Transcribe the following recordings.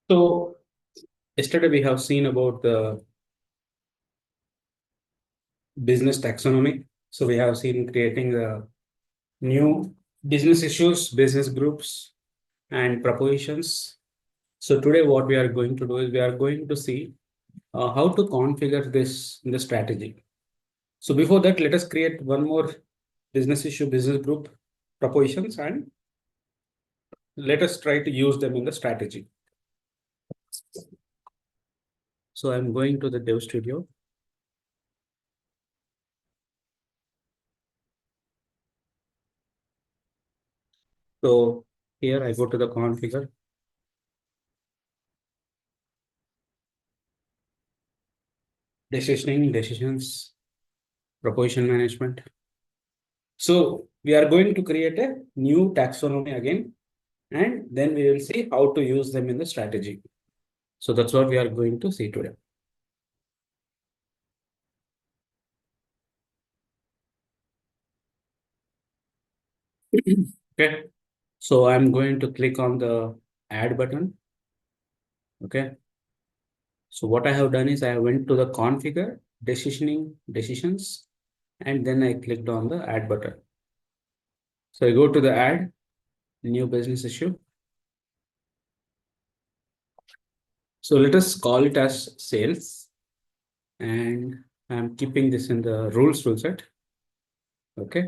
So yesterday we have seen about the business taxonomy. So we have seen creating the new business issues, business groups, and propositions. So today what we are going to do is we are going to see how to configure this in the strategy. So before that, let us create one more business issue, business group propositions, and let us try to use them in the strategy. So I'm going to the Dev Studio. So here I go to the configure. Decisions, proposition management. So we are going to create a new taxonomy again, and then we will see how to use them in the strategy. So that's what we are going to see today. Okay. So I'm going to click on the add button. Okay. So what I have done is I went to the configure decisions, and then I clicked on the add button. So I go to the add new business issue. So let us call it as sales, and I'm keeping this in the rules rule set. Okay.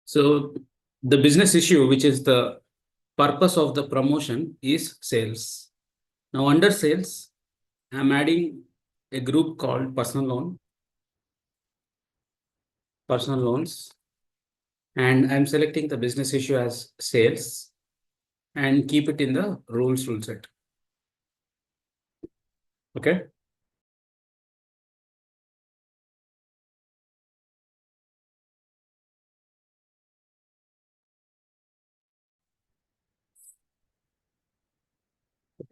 So the business issue, which is the purpose of the promotion, is sales. Now under sales, I'm adding a group called personal loans, and I'm selecting the business issue as sales and keep it in the rules rule set. Okay.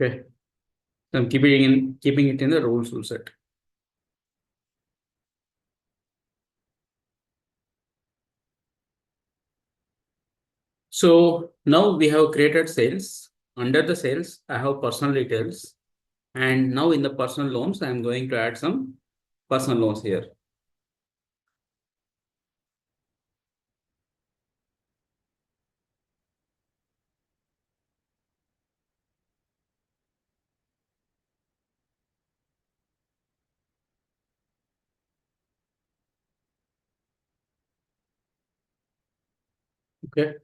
Okay. So I'm keeping it in the rules rule set. So now we have created sales. Under the sales, I have personal details. And now in the personal loans, I'm going to add some personal loans here. Okay.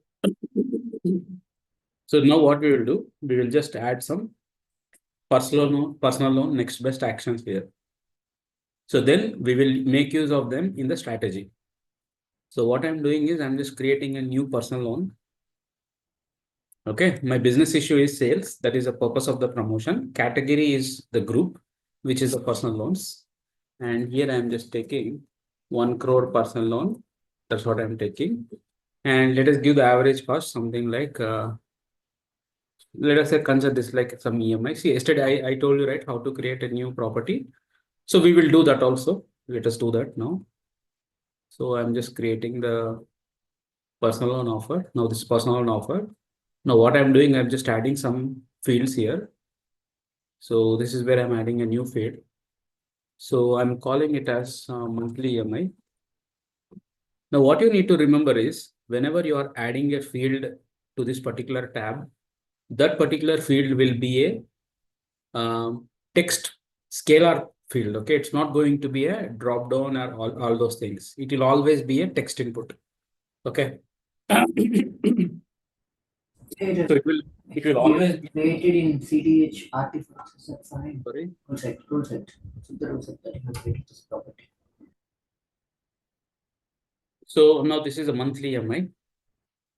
So now what we will do, we will just add some personal loan next best actions here. So then we will make use of them in the strategy. So what I'm doing is I'm just creating a new personal loan. Okay, my business issue is sales. That is the purpose of the promotion. Category is the group, which is the personal loans. And here I'm just taking 1 crore personal loan. That's what I'm taking. And let us give the average cost, something like, let us say consider this like some EMI. See, yesterday I told you, right, how to create a new property. So we will do that also. Let us do that now. So I'm just creating the personal loan offer. Now this personal loan offer. Now what I'm doing, I'm just adding some fields here. So this is where I'm adding a new field. So I'm calling it as monthly EMI. Now what you need to remember is whenever you are adding a field to this particular tab, that particular field will be a text scalar field. Okay, it's not going to be a drop down or all those things. It will always be a text input. Okay. So it will always be created in CDH artifacts. That's fine. sorry. Rule set. So the rule set that you have created this property. So now this is a monthly EMI.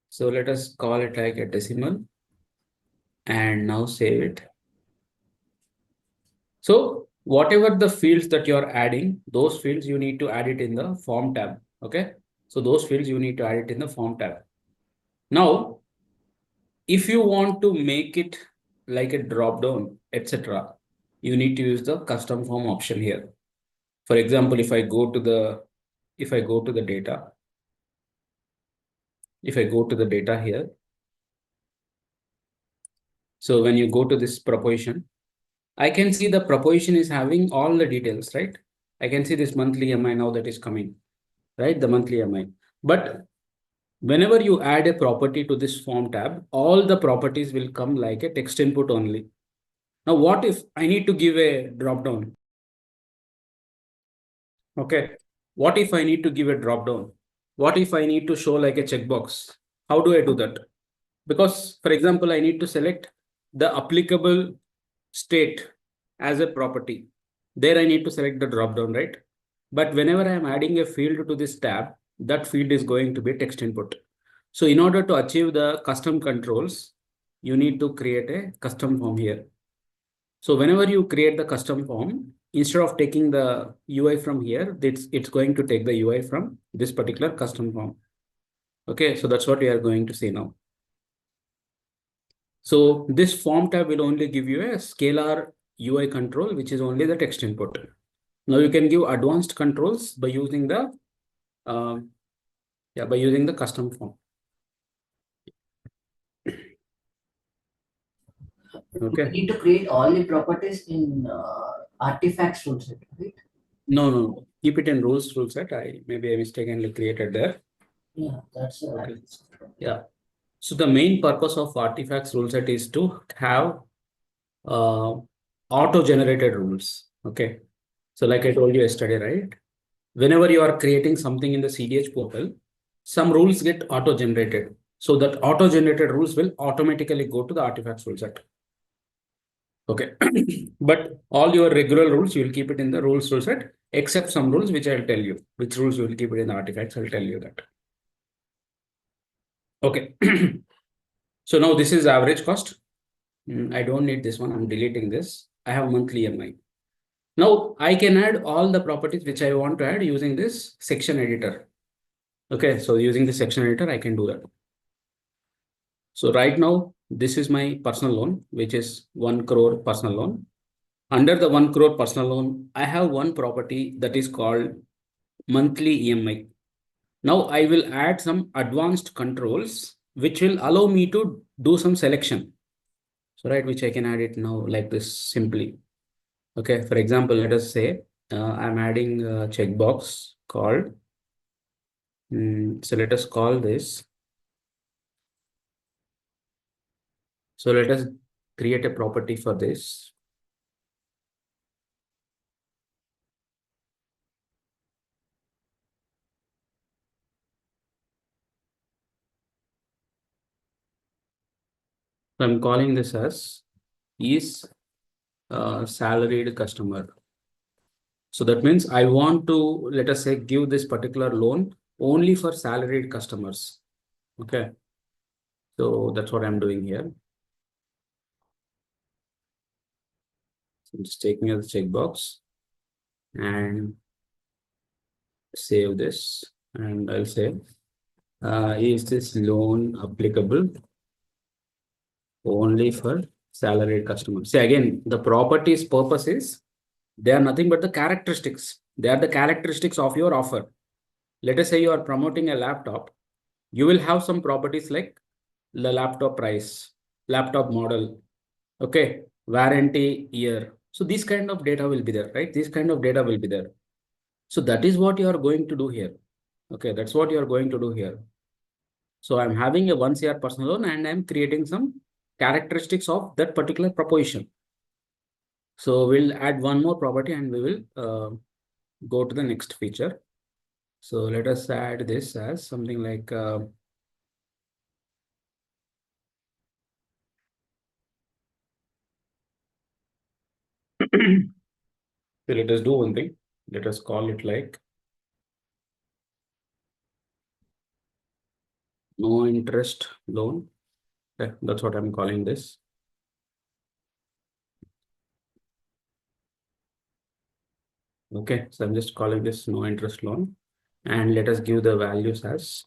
So let us call it like a decimal and now save it. So whatever the fields that you're adding, those fields you need to add it in the form tab. Okay. So those fields you need to add it in the form tab. Now, if you want to make it like a drop down, etc., you need to use the custom form option here. For example, if I go to the if I go to the data, here, so when you go to this proposition, I can see the proposition is having all the details, right? I can see this monthly MI now that is coming, right? The monthly MI. But whenever you add a property to this form tab, all the properties will come like a text input only. Now, what if I need to give a drop down? Okay. What if I need to give a drop down? What if I need to show like a checkbox? How do I do that? Because, for example, I need to select the applicable state as a property. There I need to select the drop down, right? But whenever I am adding a field to this tab, that field is going to be text input. So in order to achieve the custom controls, you need to create a custom form here. So whenever you create the custom form, instead of taking the UI from here, it's going to take the UI from this particular custom form. Okay, so that's what we are going to see now. So this form tab will only give you a scalar UI control, which is only the text input. Now you can give advanced controls by using the custom form. Okay. We need to create all the properties in artifacts rule set, right? No. Keep it in rules rule set. Maybe I mistakenly created there. Yeah, that's okay. Yeah. So the main purpose of artifacts rule set is to have auto-generated rules. Okay. So like I told you yesterday, right? Whenever you are creating something in the CDH portal, some rules get auto-generated. So that auto-generated rules will automatically go to the artifacts rule set. Okay. But all your regular rules, you will keep it in the rules rule set, except some rules, which I'll tell you. Which rules you will keep it in the artifacts, I'll tell you that. Okay. So now this is average cost. I don't need this one. I'm deleting this. I have monthly MI. Now I can add all the properties which I want to add using this section editor. Okay. So using the section editor, I can do that. So right now, this is my personal loan, which is 1 crore personal loan. Under the 1 crore personal loan, I have one property that is called monthly EMI. Now I will add some advanced controls, which will allow me to do some selection. So, right, which I can add it now like this simply. Okay, for example, let us say I'm adding a checkbox called, so let us call this. So let us create a property for this. So I'm calling this as is salaried customer. So that means I want to, let us say, give this particular loan only for salaried customers. Okay. So that's what I'm doing here. So I'm just taking as a checkbox and save this. And I'll say, is this loan applicable only for salaried customers? See, again, the properties purpose is they are nothing but the characteristics. They are the characteristics of your offer. Let us say you are promoting a laptop. You will have some properties like the laptop price, laptop model, okay, warranty year. So this kind of data will be there, right? This kind of data will be there. So that is what you are going to do here. Okay, that's what you are going to do here. So I'm having a 1 CR personal loan and I'm creating some characteristics of that particular proposition. So we'll add one more property and we will go to the next feature. So let us add this as something like so let us do one thing. Let us call it like no interest loan. Okay, that's what I'm calling this. Okay, so I'm just calling this no interest loan. And let us give the values as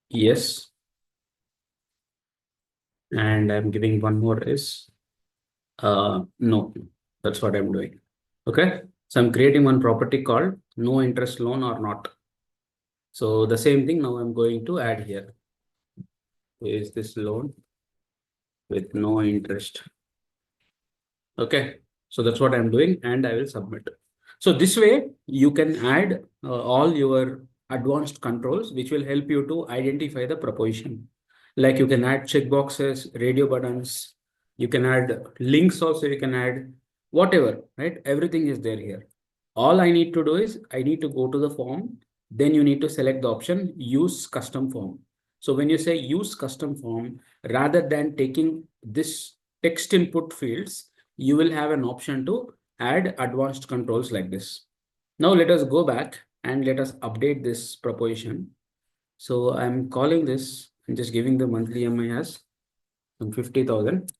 yes. And I'm giving one more is no. That's what I'm doing. Okay. So I'm creating one property called no interest loan or not. So the same thing now I'm going to add here. Is this loan with no interest? Okay, so that's what I'm doing and I will submit. So this way you can add all your advanced controls, which will help you to identify the proposition. Like you can add checkboxes, radio buttons, you can add links also, you can add whatever, right? Everything is there here. All I need to do is I need to go to the form. Then you need to select the option use custom form. So when you say use custom form, rather than taking this text input fields, you will have an option to add advanced controls like this. Now let us go back and let us update this proposition. So I'm calling this and just giving the monthly EMI as 50,000.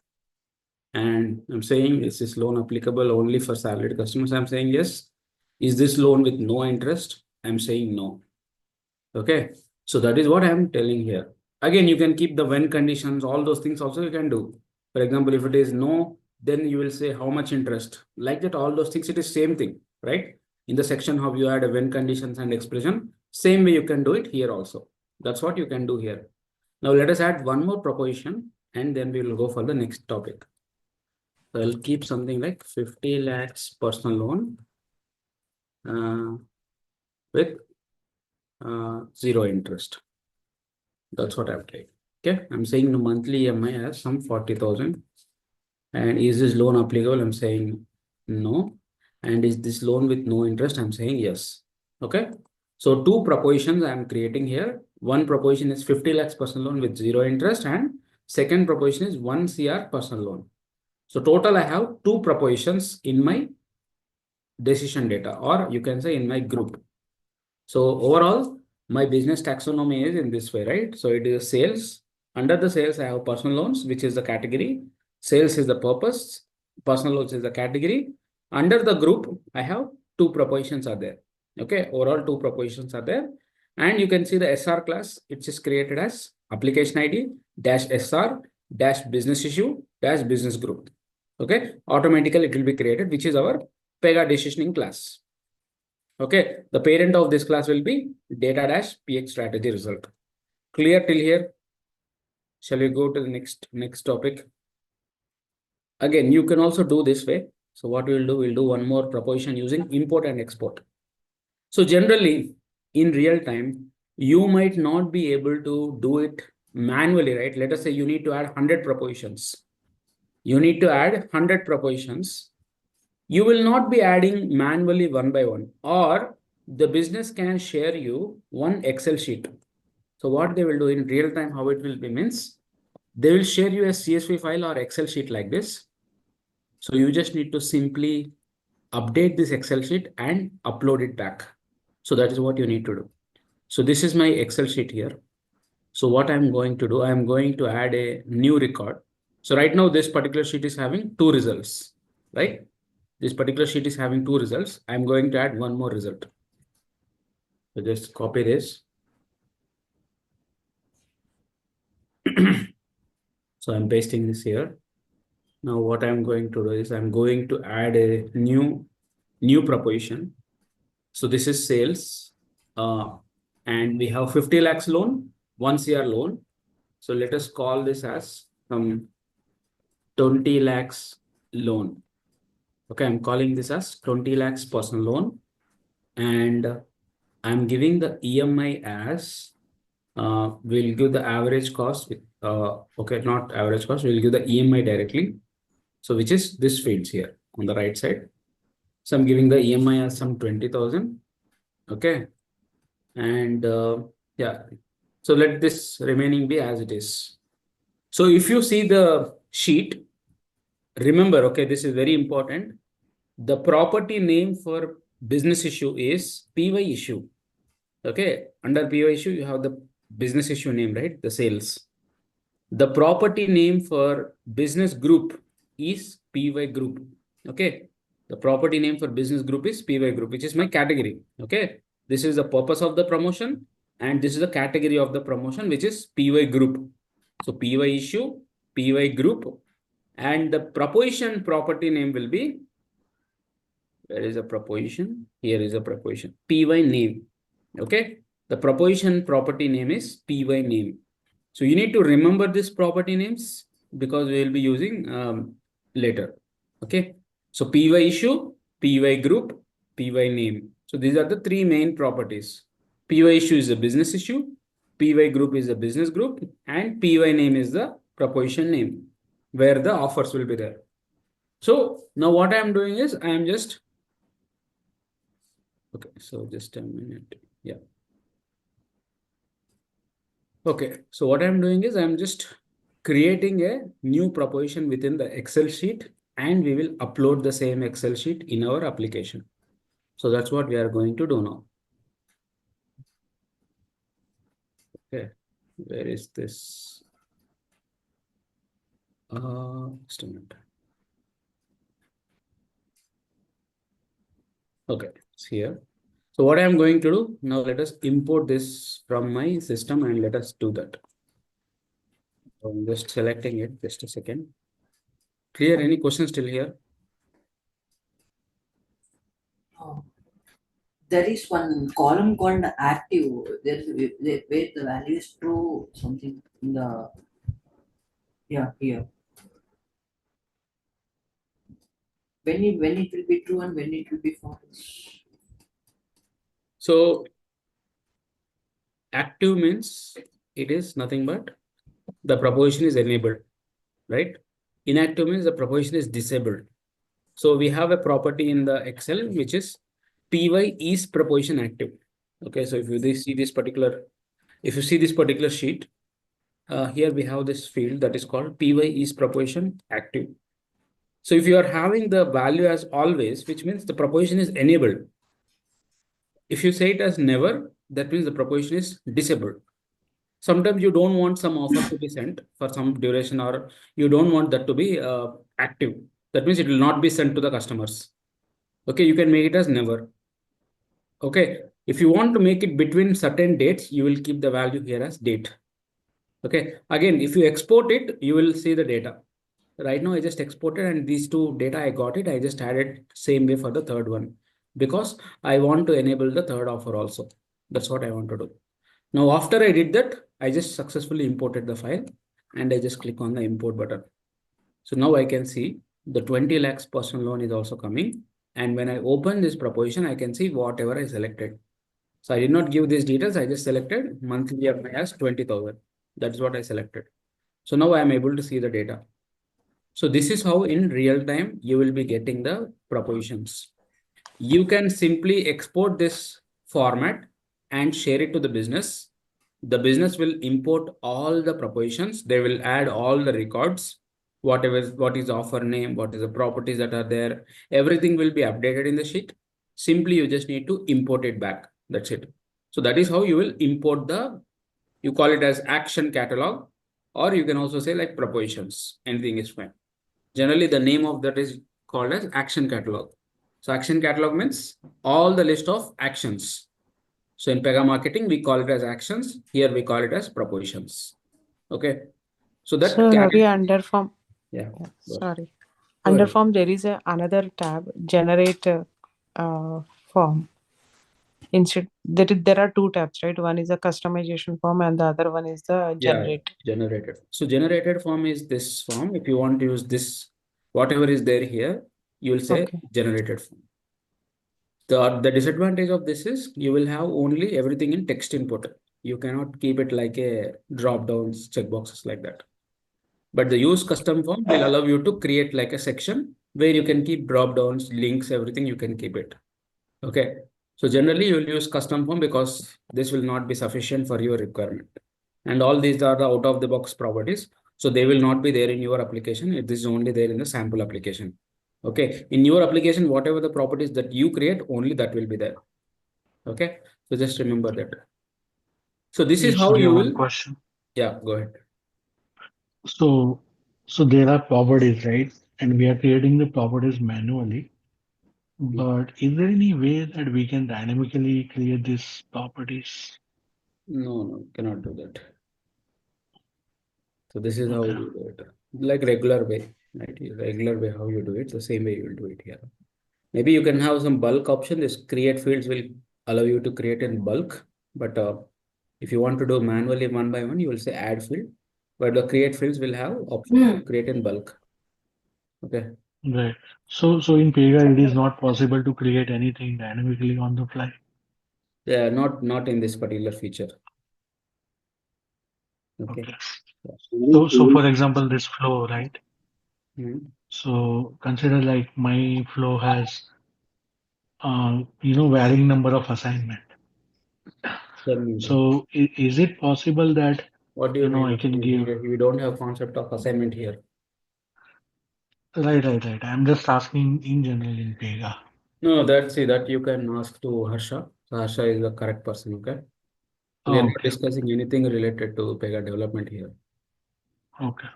And I'm saying, is this loan applicable only for salaried customers? I'm saying yes. Is this loan with no interest? I'm saying no. Okay. So that is what I'm telling here. Again, you can keep the when conditions, all those things also you can do. For example, if it is no, then you will say how much interest. Like that, all those things, it is same thing, right? In the section how you add a when conditions and expression, same way you can do it here also. That's what you can do here. Now let us add one more proposition and then we will go for the next topic. So I'll keep something like 50 lakhs personal loan with 0 interest. That's what I'm taking. Okay, I'm saying the monthly EMI as some 40,000. And is this loan applicable? I'm saying no. And is this loan with no interest? I'm saying yes. Okay. So two propositions I'm creating here. One proposition is 50 lakhs personal loan with 0 interest, and second proposition is 1 CR personal loan. So total I have two propositions in my decision data, or you can say in my group. So overall, my business taxonomy is in this way, right? So it is sales. Under the sales, I have personal loans, which is the category. Sales is the purpose. Personal loans is the category. Under the group, I have two propositions are there. Okay, overall two propositions are there. And you can see the SR class, it is created as application ID dash SR dash business issue dash business group. Okay, automatically it will be created, which is our Pega Decisioning class. Okay, the parent of this class will be data dash px strategy result. Clear till here? Shall we go to the next topic? Again, you can also do this way. So what we'll do one more proposition using import and export. So generally in real time, you might not be able to do it manually, right? Let us say you need to add 100 propositions. You need to add 100 propositions. You will not be adding manually one by one, or the business can share you one Excel sheet. So what they will do in real time, how it will be means, they will share you a CSV file or Excel sheet like this. So you just need to simply update this Excel sheet and upload it back. So that is what you need to do. So this is my Excel sheet here. So what I'm going to do, I'm going to add a new record. So right now this particular sheet is having two results, right? This particular sheet is having two results. I'm going to add one more result. So just copy this. So I'm pasting this here. Now what I'm going to do is I'm going to add a new proposition. So this is sales, and we have 50 lakhs loan, 1 CR loan. So let us call this as some 20 lakhs loan. Okay, I'm calling this as 20 lakhs personal loan, and I'm giving the EMI as we'll give the average cost with okay, not average cost, we'll give the EMI directly. So which is this fields here on the right side. So I'm giving the EMI as some 20,000. Okay. And yeah, so let this remaining be as it is. So if you see the sheet, remember, okay, this is very important. The property name for business issue is PY issue. Okay, under PY issue, you have the business issue name, right? The sales. The property name for business group is PY group. Okay, the property name for business group is PY group, which is my category. Okay, this is the purpose of the promotion, and this is the category of the promotion, which is PY group. So PY issue, PY group, and the proposition property name will be, Where is a proposition? Here is a proposition. PY name. Okay. The proposition property name is PY name. So you need to remember this property names because we will be using later. Okay. So PY issue, PY group, PY name. So these are the three main properties. PY issue is a business issue, PY group is a business group, and PY name is the proposition name where the offers will be there. So now what I am doing is I am just, okay, so just a minute. Yeah. Okay, so what I'm doing is I'm just creating a new proposition within the Excel sheet and we will upload the same Excel sheet in our application. So that's what we are going to do now. Okay, where is this? Just a minute. Okay, it's here. So what I'm going to do now, let us import this from my system and let us do that. So I'm just selecting it, just a second. Clear? Any questions still here? There is one column called active. There's where the value is true, something in the here. When it will be true and when it will be false. So active means it is nothing but the proposition is enabled, right? Inactive means the proposition is disabled. So we have a property in the Excel which is PY is proposition active. Okay, so if you see this particular, sheet, here we have this field that is called PY is proposition active. So if you are having the value as always, which means the proposition is enabled. If you say it as never, that means the proposition is disabled. Sometimes you don't want some offer to be sent for some duration or you don't want that to be active. That means it will not be sent to the customers. Okay, you can make it as never. Okay, if you want to make it between certain dates, you will keep the value here as date. Okay, again, if you export it, you will see the data. Right now, I just exported and these two data I got it. I just added same way for the third one because I want to enable the third offer also. That's what I want to do. Now, after I did that, I just successfully imported the file and I just click on the import button. So now I can see the 20 lakhs personal loan is also coming. And when I open this proposition, I can see whatever I selected. So I did not give these details. I just selected monthly EMI as 20,000. That's what I selected. So now I am able to see the data. So this is how in real time you will be getting the propositions. You can simply export this format and share it to the business. The business will import all the propositions. They will add all the records, what is the offer name, what is the properties that are there. Everything will be updated in the sheet. Simply, you just need to import it back. That's it. So that is how you will import you call it as action catalog, or you can also say like propositions. Anything is fine. Generally, the name of that is called as action catalog. So action catalog means all the list of actions. So in Pega Marketing, we call it as actions. Here we call it as propositions. Okay. So that So Ravi, under form, yeah. sorry, Go under ahead. form there is another tab, generate form. Instead, there are two tabs, right? One is the customization form and the other one is the generate. Generated. So generated form is this form. If you want to use this, whatever is there here, you will say Okay. generated form. The disadvantage of this is you will have only everything in text input. You cannot keep it like a drop downs, checkboxes like that. But the use custom form will allow you to create like a section where you can keep drop downs, links, everything you can keep it. Okay. So generally you will use custom form because this will not be sufficient for your requirement. And all these are the out of the box properties. So they will not be there in your application. This is only there in the sample application. Okay. In your application, whatever the properties that you create, only that will be there. Okay. So just remember that. So this is how you will. Question. Yeah, go ahead. So, so there are properties, right? And we are creating the properties manually. But is there any way that we can dynamically create these properties? No, cannot do that. So this is how Okay. you do it. Like regular way, right? Regular way how you do it, the same way you will do it here. Maybe you can have some bulk option. This create fields will allow you to create in bulk. But if you want to do manually one by one, you will say add field. But the create fields will have option to create in bulk. Okay. Right. So in Pega, it is not possible to create anything dynamically on the fly. Yeah, not in this particular feature. Okay. Okay. Yeah. So for example, this flow, right? Mhm. So consider like my flow has, varying number of assignment. Tell me, bro. So is it possible that, What do you mean? I can give, We don't have concept of assignment here. right. I'm just asking in general in Pega. No, that's see that you can ask to Harsha. So Harsha is the correct person. Okay. We are Oh, not okay. discussing anything related to Pega development here. Okay.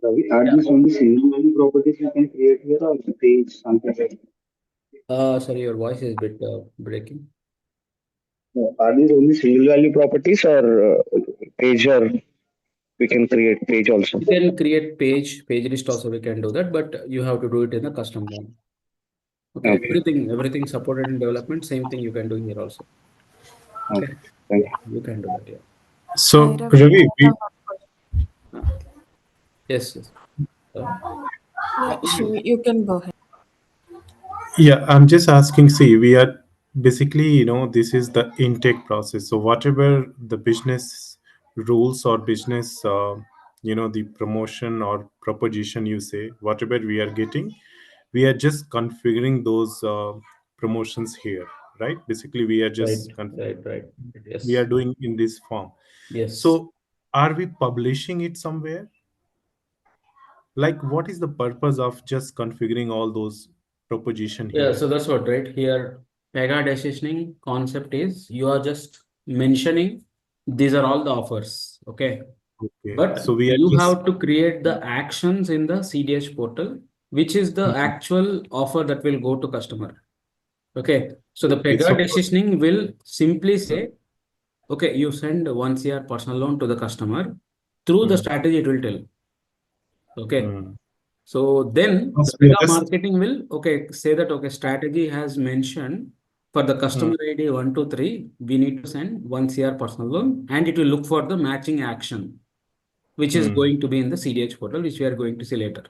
Ravi, are Yeah. these only single value properties you can create here or the page something like Sorry, your voice is a bit breaking. are these only single value properties or page or we can create page also? You can create page list also. We can do that, but you have to do it in a custom one. Okay. Okay, Everything supported in development. Same thing you can do here also. Okay. okay, thank Yeah, you can do that. Yeah. So, Hi, Ravi. Ravi, Uh, yes. Yes. Uh, Yeah, sure. You can go ahead. yeah, I'm just asking. See, we are basically, this is the intake process. So, whatever the business rules or business, the promotion or proposition you say, whatever we are getting, we are just configuring those promotions here, right? Basically, we are right. just Right. we are Yes. doing in this form. Yes. So, are we publishing it somewhere? Like, what is the purpose of just configuring all those proposition Yeah, here? so that's what, right? Here, Pega decisioning concept is you are just mentioning these are all the offers, okay? Okay, But so we are you just have to create the actions in the CDH portal, which is the Mhm. actual offer that will go to customer. Okay, so the Okay. Pega So decisioning will simply say, okay, you send 1 CR personal loan to the customer. Through the mm, strategy, it will tell. Okay, mm. so then the First we are Pega just marketing will say that okay, strategy has mentioned for the mm, customer ID 123, we need to send 1 CR personal loan and it will look for the matching action, which is mm. going to be in the CDH portal, which we are going to see later.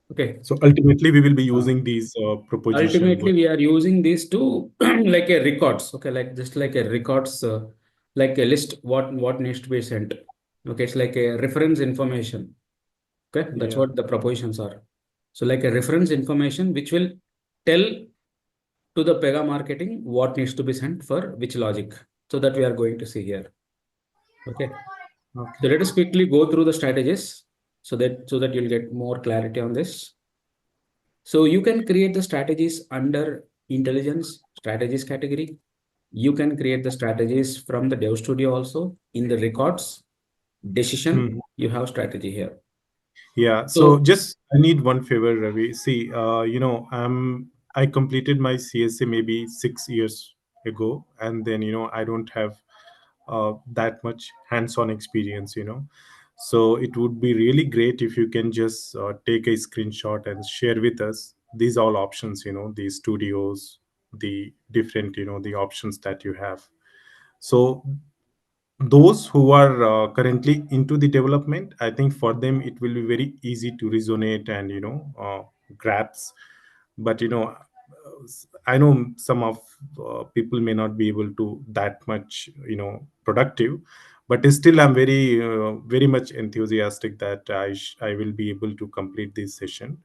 Okay. So ultimately we will be Uh, using these proposition. Ultimately, we are using these to like a records. Okay, like just like a records, like a list what needs to be sent. Okay, it's like a reference information. Okay, that's Yeah. what the propositions are. So like a reference information which will tell to the Pega marketing what needs to be sent for which logic. So that we are going to see here. Okay. So Okay. let us quickly go through the strategies so that you'll get more clarity on this. So you can create the strategies under intelligence strategies category. You can create the strategies from the Dev Studio also in the records decision. Hmm. You have strategy here. Yeah. So So just I need one favor, Ravi. See, I completed my CSA maybe 6 years ago, and then I don't have that much hands-on experience. So it would be really great if you can just take a screenshot and share with us these all options. The studios, the different, the options that you have. So those who are currently into the development, I think for them it will be very easy to resonate and grasp. But I know some of people may not be able to that much productive, but still I'm very much enthusiastic that I will be able to complete this session.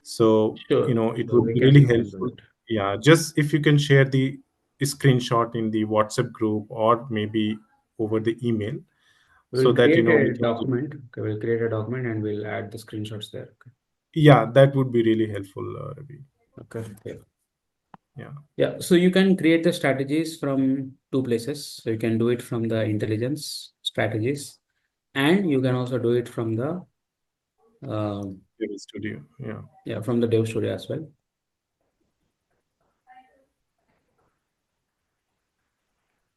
So sure, it sure, would be really we can do helpful. it. Yeah, just if you can share the screenshot in the WhatsApp group or maybe over the email, so We'll that create we a can. document. Okay, we'll create a document and we'll add the screenshots there. Yeah, that would be really helpful, Ravi. Okay. Okay. Yeah. Yeah. So you can create the strategies from two places. So you can do it from the intelligence strategies, and you can also do it from the Visual Studio. Yeah. yeah, from the Dev Studio as well.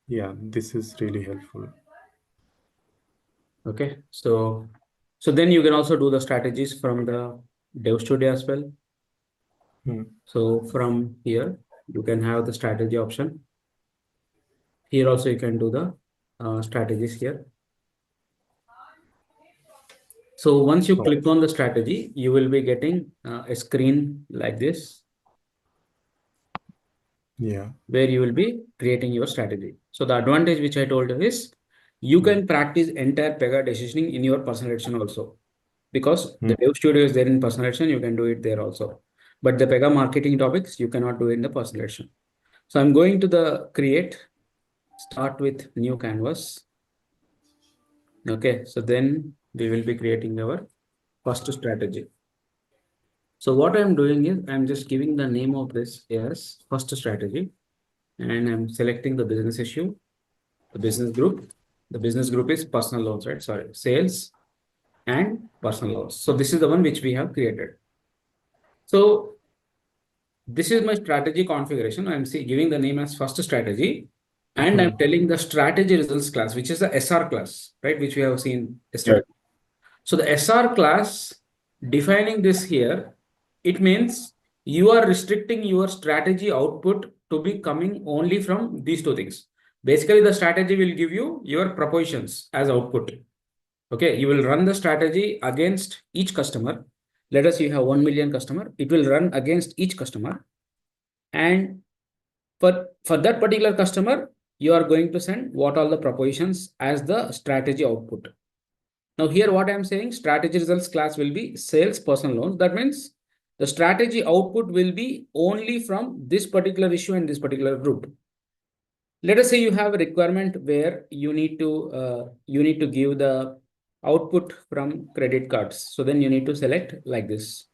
Yeah, this is really helpful. Okay. So then you can also do the strategies from the Dev Studio as well. So from here, you can have the strategy option. Here also you can do the strategies here. So once you click on the strategy, you will be getting a screen like this, Yeah. where you will be creating your strategy. So the advantage which I told you is you can practice entire Pega decisioning in your personal action also, because the dev studio is there in personal action, you can do it there also. But the Pega marketing topics, you cannot do it in the personal action. So I'm going to the create, start with new canvas. Okay, so then we will be creating our first strategy. So what I'm doing is I'm just giving the name of this as first strategy, and I'm selecting the business issue, the business group. The business group is personal loans, right? Sorry, sales and personal loans. So this is the one which we have created. So this is my strategy configuration. I'm giving the name as first strategy, and I'm telling the strategy results class, which is the SR class, right? Which we have seen yesterday. So the SR class, defining this here, it means you are restricting your strategy output to be coming only from these two things. Basically, the strategy will give you your propositions as output. Okay, you will run the strategy against each customer. Let us say you have 1 million customer. It will run against each customer. And for that particular customer, you are going to send what all the propositions as the strategy output. Now here what I am saying, strategy results class will be sales personal loans. That means the strategy output will be only from this particular issue and this particular group. Let us say you have a requirement where you need to give the output from credit cards. So then you need to select like this.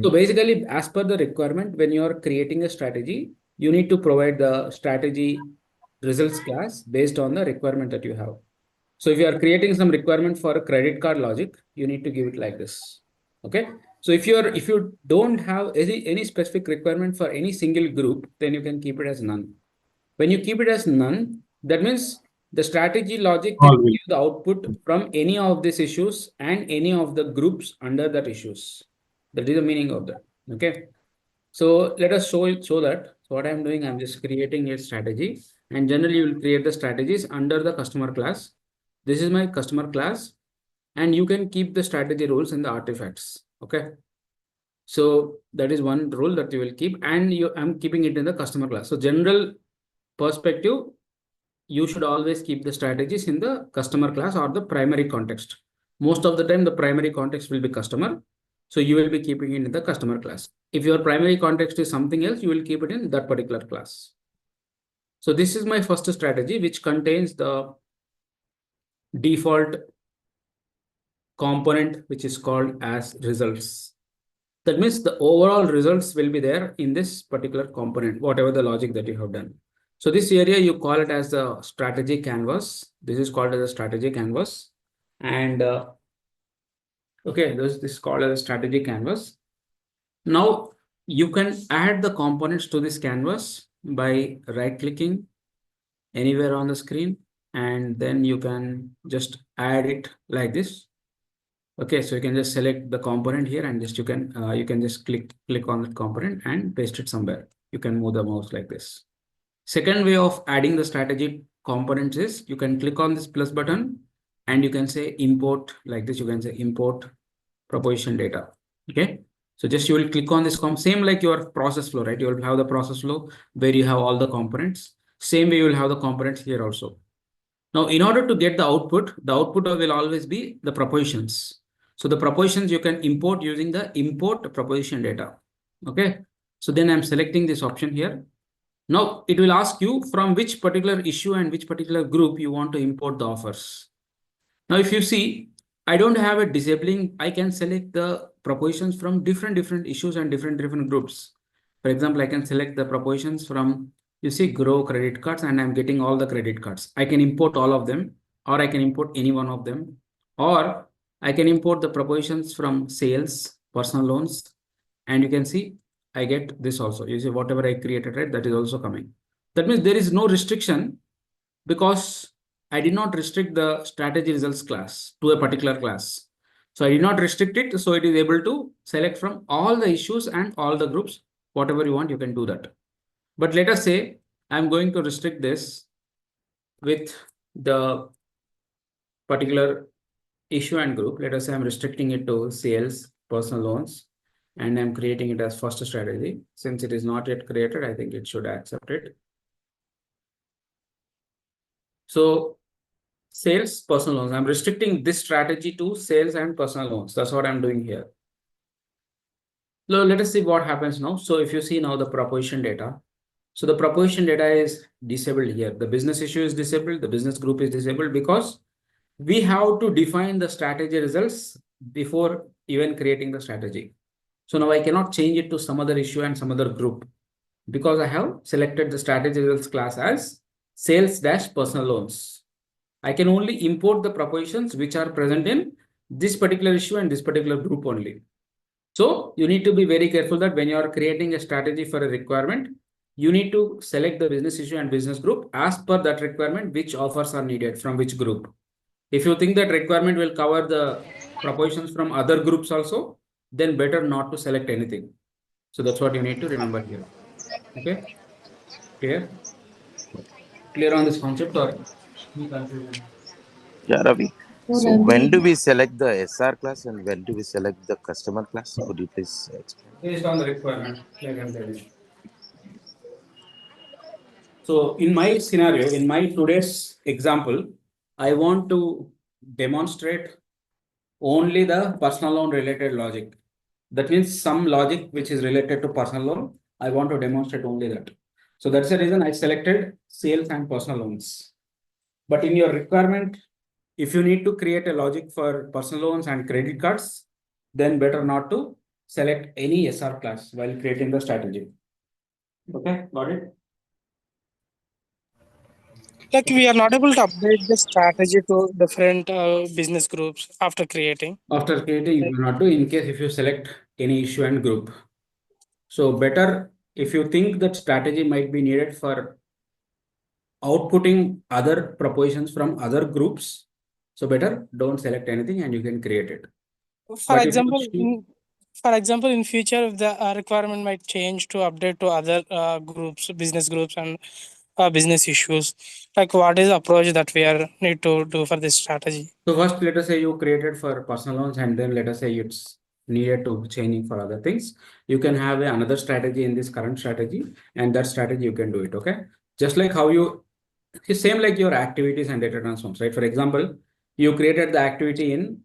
So basically, as per the requirement, when you are creating a strategy, you need to provide the strategy results class based on the requirement that you have. So if you are creating some requirement for a credit card logic, you need to give it like this. Okay. So if you don't have any specific requirement for any single group, then you can keep it as none. When you keep it as none, that means the strategy logic can give the output from any of these issues and any of the groups under that issues. That is the meaning of that. Okay. So let us show that. So what I'm doing, I'm just creating a strategy, and generally you will create the strategies under the customer class. This is my customer class, and you can keep the strategy rules in the artifacts. Okay. So that is one rule that you will keep, and I'm keeping it in the customer class. So general perspective, you should always keep the strategies in the customer class or the primary context. Most of the time, the primary context will be customer. So you will be keeping it in the customer class. If your primary context is something else, you will keep it in that particular class. So this is my first strategy, which contains the default component, which is called as results. That means the overall results will be there in this particular component, whatever the logic that you have done. So this area, you call it as the strategy canvas. This is called as a strategy canvas. And okay, this is called as a strategy canvas. Now you can add the components to this canvas by right clicking anywhere on the screen, and then you can just add it like this. Okay, so you can just select the component here, and just you can just click on that component and paste it somewhere. You can move the mouse like this. Second way of adding the strategy components is you can click on this plus button, and you can say import like this. You can say import proposition data. Okay, so just you will click on this same like your process flow, right? You will have the process flow where you have all the components. Same way you will have the components here also. Now, in order to get the output will always be the propositions. So the propositions you can import using the import proposition data. Okay. So then I'm selecting this option here. Now it will ask you from which particular issue and which particular group you want to import the offers. Now, if you see, I don't have a disabling. I can select the propositions from different issues and different groups. For example, I can select the propositions from, you see, grow credit cards, and I'm getting all the credit cards. I can import all of them, or I can import any one of them, or I can import the propositions from sales, personal loans, and you can see I get this also. You see, whatever I created, right, that is also coming. That means there is no restriction, because I did not restrict the strategy results class to a particular class. So I did not restrict it. So it is able to select from all the issues and all the groups. Whatever you want, you can do that. But let us say I'm going to restrict this with the particular issue and group. Let us say I'm restricting it to sales, personal loans, and I'm creating it as first strategy. Since it is not yet created, I think it should accept it. So sales, personal loans. I'm restricting this strategy to sales and personal loans. That's what I'm doing here. So let us see what happens now. So if you see now the proposition data. So the proposition data is disabled here. The business issue is disabled. The business group is disabled because we have to define the strategy results before even creating the strategy. So now I cannot change it to some other issue and some other group because I have selected the strategy results class as sales dash personal loans. I can only import the propositions which are present in this particular issue and this particular group only. So you need to be very careful that when you are creating a strategy for a requirement, you need to select the business issue and business group as per that requirement, which offers are needed from which group. If you think that requirement will cover the propositions from other groups also, then better not to select anything. So that's what you need to remember here. Okay, clear? Clear on this concept or any confusion? Yeah, Ravi. So So when do we select the SR class and when do we select the customer class? Could you please explain? Based on the requirement, like I'm telling you. So in my scenario, in my today's example, I want to demonstrate only the personal loan related logic. That means some logic which is related to personal loan, I want to demonstrate only that. So that's the reason I selected sales and personal loans. But in your requirement, if you need to create a logic for personal loans and credit cards, then better not to select any SR class while creating the strategy. Okay, got it? like we are not able to update the strategy to different business groups after creating. After creating, you cannot do in case if you select any issue and group. So better if you think that strategy might be needed for outputting other propositions from other groups. So better don't select anything and you can create it. For But if you example, choose- for example, in future, if the requirement might change to update to other groups, business groups, and business issues, like what is the approach that we are need to do for this strategy? So first, let us say you created for personal loans and then let us say it's needed to changing for other things. You can have another strategy in this current strategy and that strategy you can do it. Okay. Just like how you, it's same like your activities and data transforms, right? For example, you created the activity in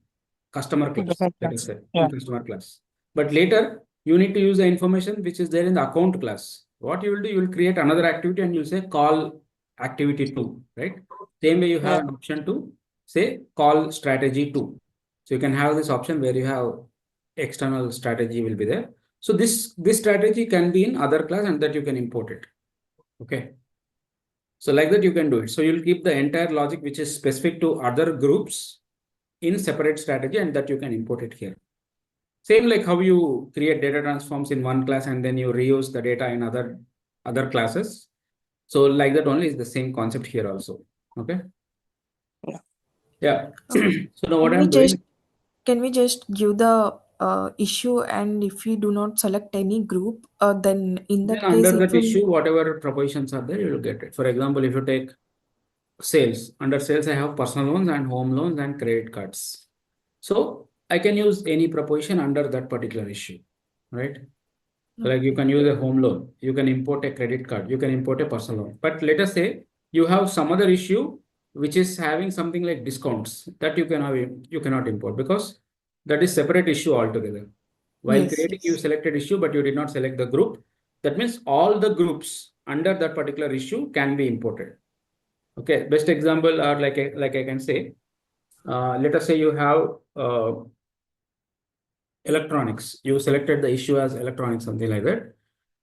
customer class, Different let us class. say Yeah. in customer class. But later you need to use the information which is there in the account class. What you will do, you will create another activity and you'll say call activity 2, right? Same way you have an option to say call strategy 2. So you can have this option where you have external strategy will be there. So this strategy can be in other class and that you can import it. Okay. So like that you can do it. So you'll keep the entire logic which is specific to other groups in separate strategy and that you can import it here. Same like how you create data transforms in one class and then you reuse the data in other classes. So like that only is the same concept here also. Okay. Yeah. So now what I'm doing. Can we just give the issue, and if we do not select any group, then in Then that under case it that will. issue, whatever propositions are there, you will get it. For example, if you take sales, under sales, I have personal loans and home loans and credit cards. So I can use any proposition under that particular issue, right? Like you can use a home loan, you can import a credit card, you can import a personal loan. But let us say you have some other issue which is having something like discounts that you cannot import because that is separate issue altogether. While Yes, creating, you selected issue, but you did not select the group. That means all the groups under that particular issue can be imported. Okay, best example are like I can say, let us say you have electronics. You selected the issue as electronics, something like that,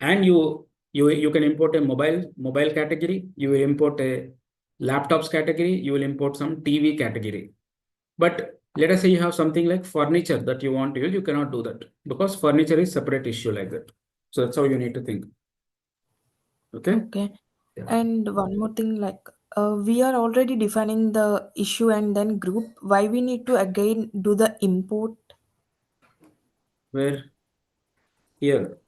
and you can import a mobile category. You will import a laptops category. You will import some TV category. But let us say you have something like furniture that you want to use. You cannot do that because furniture is separate issue like that. So that's how you need to think. Okay. okay. Yeah. And one more thing, like We are already defining the issue and then group. Why we need to again do the import? Where here,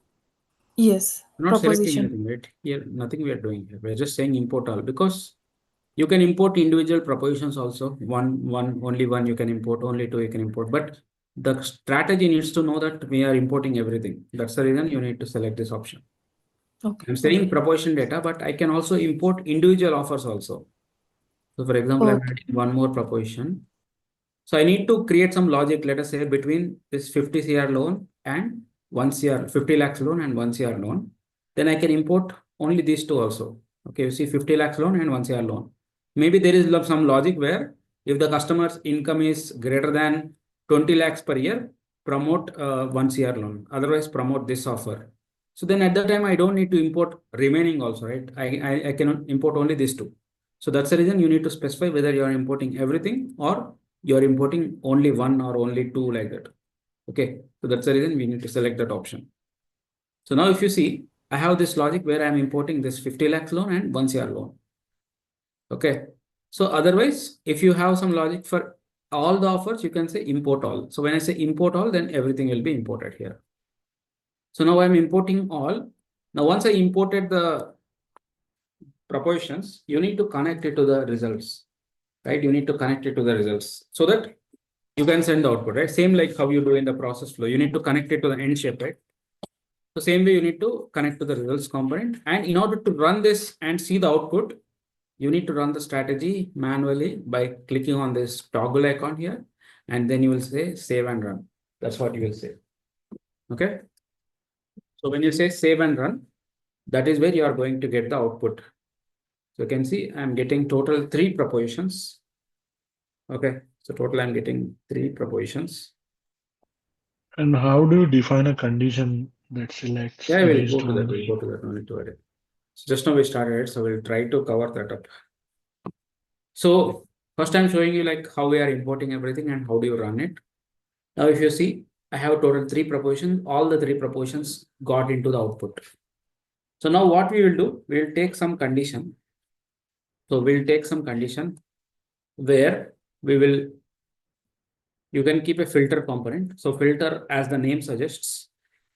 Yes, we're not selecting proposition. anything, right? Here, nothing we are doing here. We're just saying import all because you can import individual propositions also. Only one you can import, only two you can import. But the strategy needs to know that we are importing everything. That's the reason you need to select this option. Okay. I'm saying proposition data, but I can also import individual offers also. So for example, I'm Okay. adding one more proposition. So I need to create some logic, let us say between this 50 CR loan and 1 CR, 50 lakhs loan and 1 CR loan. Then I can import only these two also. Okay, you see 50 lakhs loan and 1 CR loan. Maybe there is some logic where if the customer's income is greater than 20 lakhs per year, promote 1 CR loan. Otherwise, promote this offer. So then at that time, I don't need to import remaining also, right? I can import only these two. So that's the reason you need to specify whether you are importing everything or you're importing only one or only two like that. Okay, so that's the reason we need to select that option. So now if you see, I have this logic where I'm importing this 50 lakhs loan and 1 CR loan. Okay, so otherwise, if you have some logic for all the offers, you can say import all. So when I say import all, then everything will be imported here. So now I'm importing all. Now once I imported the propositions, you need to connect it to the results, right? You need to connect it to the results so that you can send the output, right? Same like how you do in the process flow. You need to connect it to the end shape, right? So same way you need to connect to the results component. And in order to run this and see the output, you need to run the strategy manually by clicking on this toggle icon here. And then you will say save and run. That's what you will say. Okay. So when you say save and run, that is where you are going to get the output. So you can see I'm getting total 3 propositions. Okay. So total I'm getting 3 propositions. And how do you define a condition that selects Yeah, I will based go to that. on We'll the go to that. No need to worry. So just now we started it, so we'll try to cover that up. So first I'm showing you like how we are importing everything and how do you run it. Now if you see, I have total 3 propositions. All the 3 propositions got into the output. So now what we will do, we'll take some condition. So we'll take some condition where we will, you can keep a filter component. So filter, as the name suggests,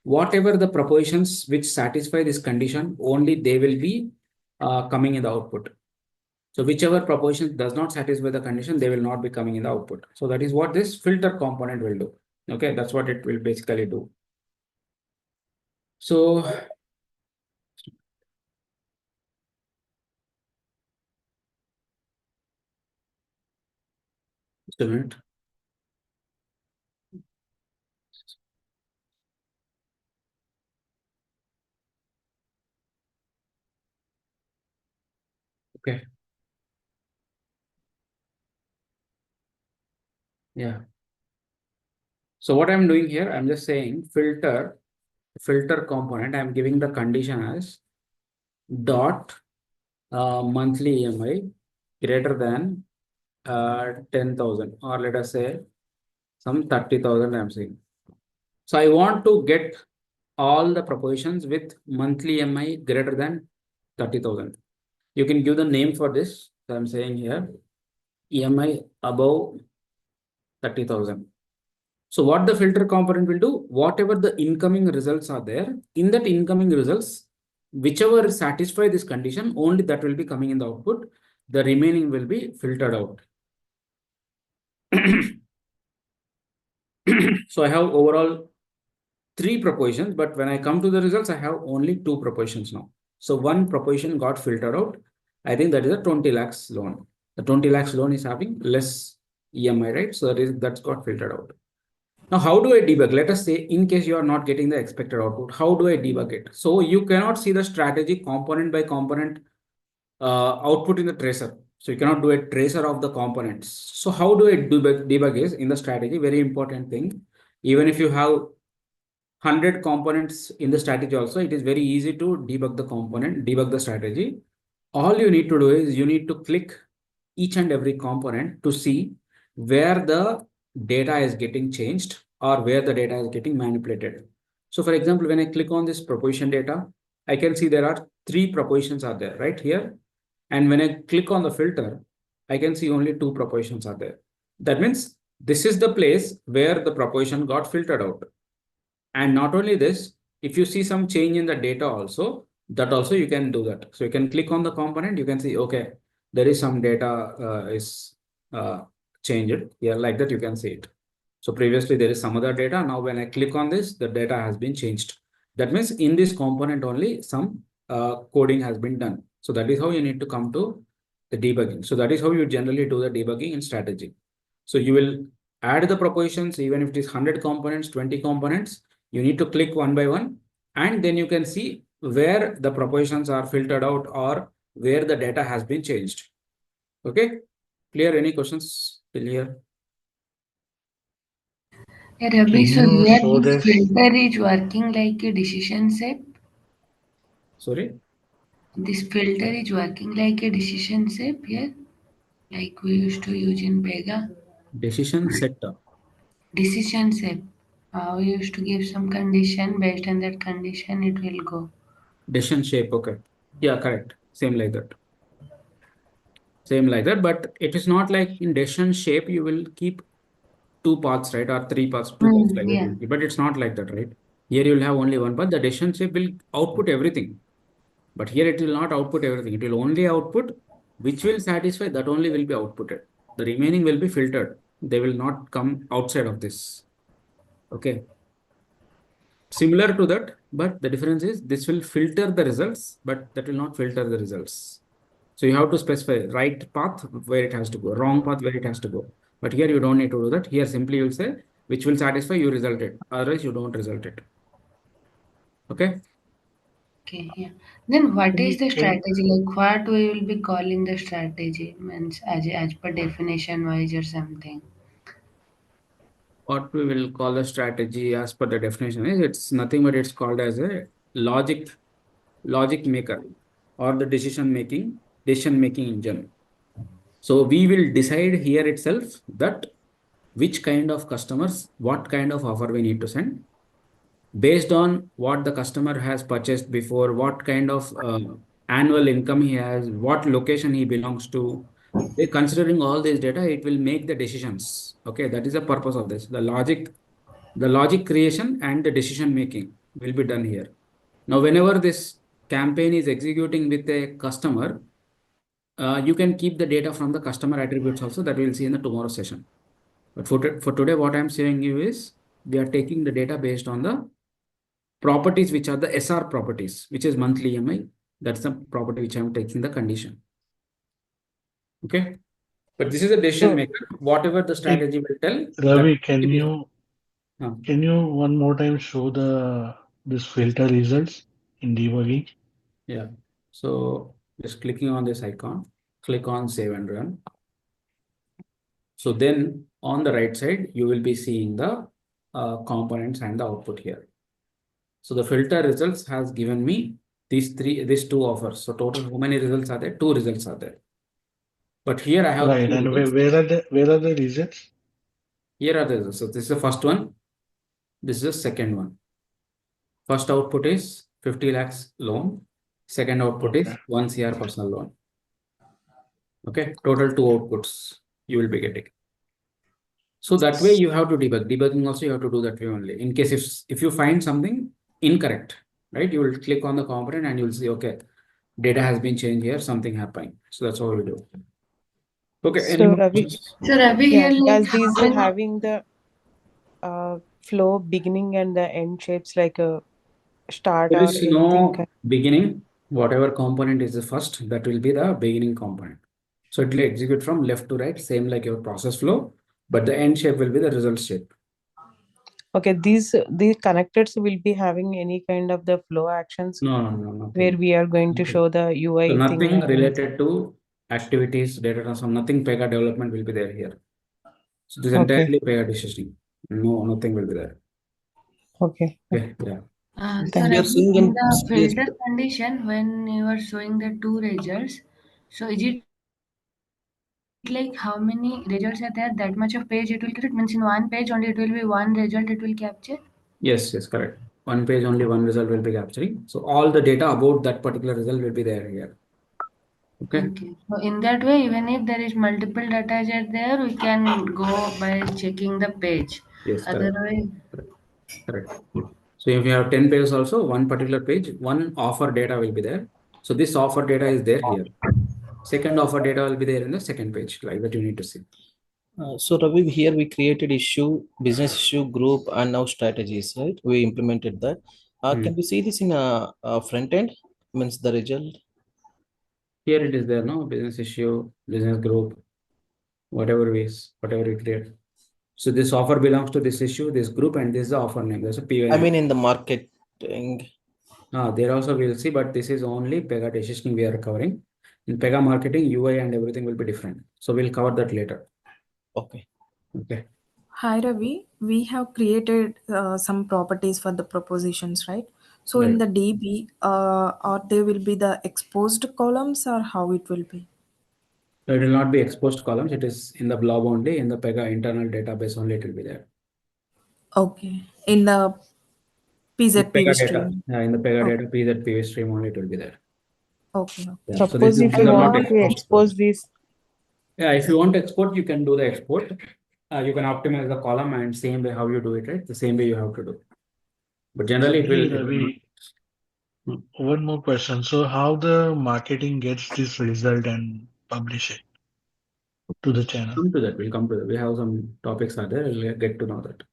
whatever the propositions which satisfy this condition, only they will be coming in the output. So whichever proposition does not satisfy the condition, they will not be coming in the output. So that is what this filter component will do. Okay, that's what it will basically do. So just a minute. Okay. Yeah. So what I'm doing here, I'm just saying filter component, I'm giving the condition as dot monthly EMI greater than 10,000, or let us say some 30,000 I'm saying. So I want to get all the propositions with monthly EMI greater than 30,000. You can give the name for this. So I'm saying here EMI above 30,000. So what the filter component will do, whatever the incoming results are there, in that incoming results, whichever satisfy this condition, only that will be coming in the output. The remaining will be filtered out. So I have overall 3 propositions, but when I come to the results, I have only 2 propositions now. So one proposition got filtered out. I think that is a 20 lakhs loan. The 20 lakhs loan is having less EMI, right? So that's got filtered out. Now, how do I debug? Let us say, in case you are not getting the expected output, how do I debug it? So you cannot see the strategy component by component output in the tracer. So you cannot do a tracer of the components. So how do I debug is in the strategy, very important thing. Even if you have 100 components in the strategy also, it is very easy to debug the component, debug the strategy. All you need to do is you need to click each and every component to see where the data is getting changed or where the data is getting manipulated. So for example, when I click on this proposition data, I can see there are 3 propositions are there right here. And when I click on the filter, I can see only two propositions are there. That means this is the place where the proposition got filtered out. And not only this, if you see some change in the data also, that also you can do that. So you can click on the component, you can see, okay, there is some data is changed here, like that you can see it. So previously there is some other data. Now when I click on this, the data has been changed. That means in this component only some coding has been done. So that is how you need to come to the debugging. So that is how you generally do the debugging in strategy. So you will add the propositions, even if it is 100 components, 20 components, you need to click one by one, and then you can see where the propositions are filtered out or where the data has been changed. Okay, clear? Any questions till here? Yeah, Ravi, Can so you here show this this? filter is working like a decision set. Sorry? This filter is working like a decision shape here, like we used to use in Pega. Decision setter. Decision shape. We used to give some condition, based on that condition it will go. Decision shape. Okay. Yeah, correct. Same like that. Same like that. But it is not like in decision shape, you will keep two paths, right? Or three paths, two paths like that. Yeah. But it's not like that, right? Here you will have only one path. The decision shape will output everything. But here it will not output everything. It will only output which will satisfy, that only will be outputted. The remaining will be filtered. They will not come outside of this. Okay. Similar to that, but the difference is this will filter the results, but that will not filter the results. So you have to specify right path where it has to go, wrong path where it has to go. But here you don't need to do that. Here simply you will say which will satisfy, you result it. Otherwise you don't result it. Okay. Okay, yeah. Then what is the Can strategy? Like what we will be calling the strategy? Means as per definition wise or something. What we will call a strategy as per the definition is it's nothing but it's called as a logic maker or the decision making engine. So we will decide here itself that which kind of customers, what kind of offer we need to send based on what the customer has purchased before, what kind of annual income he has, what location he belongs to. Considering all this data, it will make the decisions. Okay, that is the purpose of this. The logic creation and the decision making will be done here. Now, whenever this campaign is executing with a customer, you can keep the data from the customer attributes also, that we'll see in the tomorrow session. But for today, what I'm saying you is we are taking the data based on the properties, which are the SR properties, which is monthly EMI. That's the property which I'm taking the condition. Okay. But this is a decision So maker. Whatever the Hey, strategy will tell, that Ravi, can will be. can you one more time show this filter results in debugging? Yeah. So just clicking on this icon, click on save and run. So then on the right side, you will be seeing the components and the output here. So the filter results has given me these two offers. So total, how many results are there? Two results are there. But here I have Right, three and results. where are the results? Here are the results. So this is the first one. This is the second one. First output is 50 lakhs loan. Second output is Okay. 1 CR personal loan. Okay. Total two outputs you will be getting. So that way you have to debug. Debugging also you have to do that way only. In case if you find something incorrect, right, you will click on the component and you will see, okay, data has been changed here, something happening. So that's what we do. Okay, any so more Ravi, questions? So Ravi yeah, here like does these how many having the flow beginning and the end shapes like a start There or is anything? no beginning. Whatever component is the first, that will be the beginning component. So it will execute from left to right, same like your process flow, but the end shape will be the result shape. Okay, these connectors will be having any kind of the flow actions No, where nothing. we are going to Nothing. show the So UI thing nothing and anything. related to activities, data transform, nothing Pega development will be there here. So this Okay, entirely Pega decisioning. No, nothing will be there. okay, Okay, yeah. so thank You're you. Ravi seeing in in the CS. filter condition when you are showing the two results, so is it like how many results are there? That much of page it will create means in one page only it will be one result it will capture. Yes, correct. One page only one result will be capturing. So all the data about that particular result will be there here. Okay. Okay. So in that way, even if there is multiple data are there, we can go by checking the page. Yes, correct. Otherwise, Correct. So if you have 10 pages also, one particular page, one offer data will be there. So this offer data is there here. Second offer data will be there in the second page, like that you need to see. So Ravi, here we created issue, business issue group, and now strategies, right? We implemented that. Can we see this in a front end? Means the result. Here it is there, no? Business issue, business group, whatever we create. So this offer belongs to this issue, this group, and this is the offer name. There's a PO. I mean, in the marketing. There also we'll see, but this is only Pega Decisioning we are covering. In Pega Marketing, UI and everything will be different. So we'll cover that later. Okay. Okay. Hi Ravi, we have created some properties for the propositions, right? So Right. in the DB, or they will be the exposed columns, or how it will be? So it will not be exposed columns. It is in the blob only. In the Pega internal database only, it will be there. Okay, in the In PZPV Pega data, stream. in the Pega Okay. data, PZ stream only, it will be there. Okay. Yeah. So Suppose if these you are not want to exposed. expose these, Yeah, if you want to export, you can do the export. You can optimize the column and same way how you do it, right? The same way you have to do. But generally, it Hey will. Ravi, one more question. So how the marketing gets this result and publish it to the channel? Come to that. We'll come to that. We have some topics are there. We'll get to know that.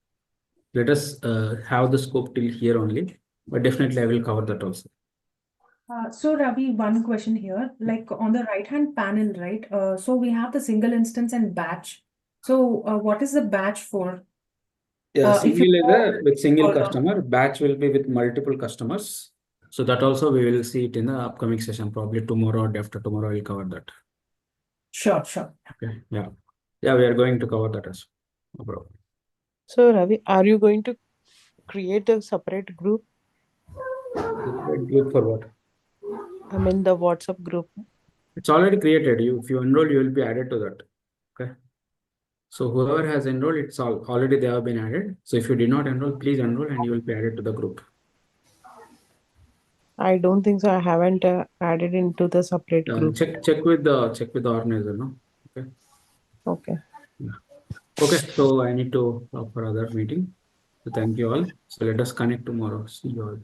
Let us have the scope till here only, but definitely I will cover that also. So Ravi, one question here, like on the right-hand panel, right? So we have the single instance and batch. So what is the batch for? Yeah, If you single is go with single further. customer. Batch will be with multiple customers. So that also we will see it in the upcoming session. Probably tomorrow or day after tomorrow we'll cover that. Sure, sure. Okay. Yeah. Yeah, we are going to cover that as well. No problem. so Ravi, are you going to create a separate group? Group for what? I mean the WhatsApp group. It's already created. If you enroll, you will be added to that. Okay. So whoever has enrolled, it's already they have been added. So if you did not enroll, please enroll and you will be added to the group. I don't think so. I haven't added into the separate group. Check with the organizer, no? Okay. Okay. Yeah. Okay. So I need to for other meeting. So thank you all. So let us connect tomorrow. See you all.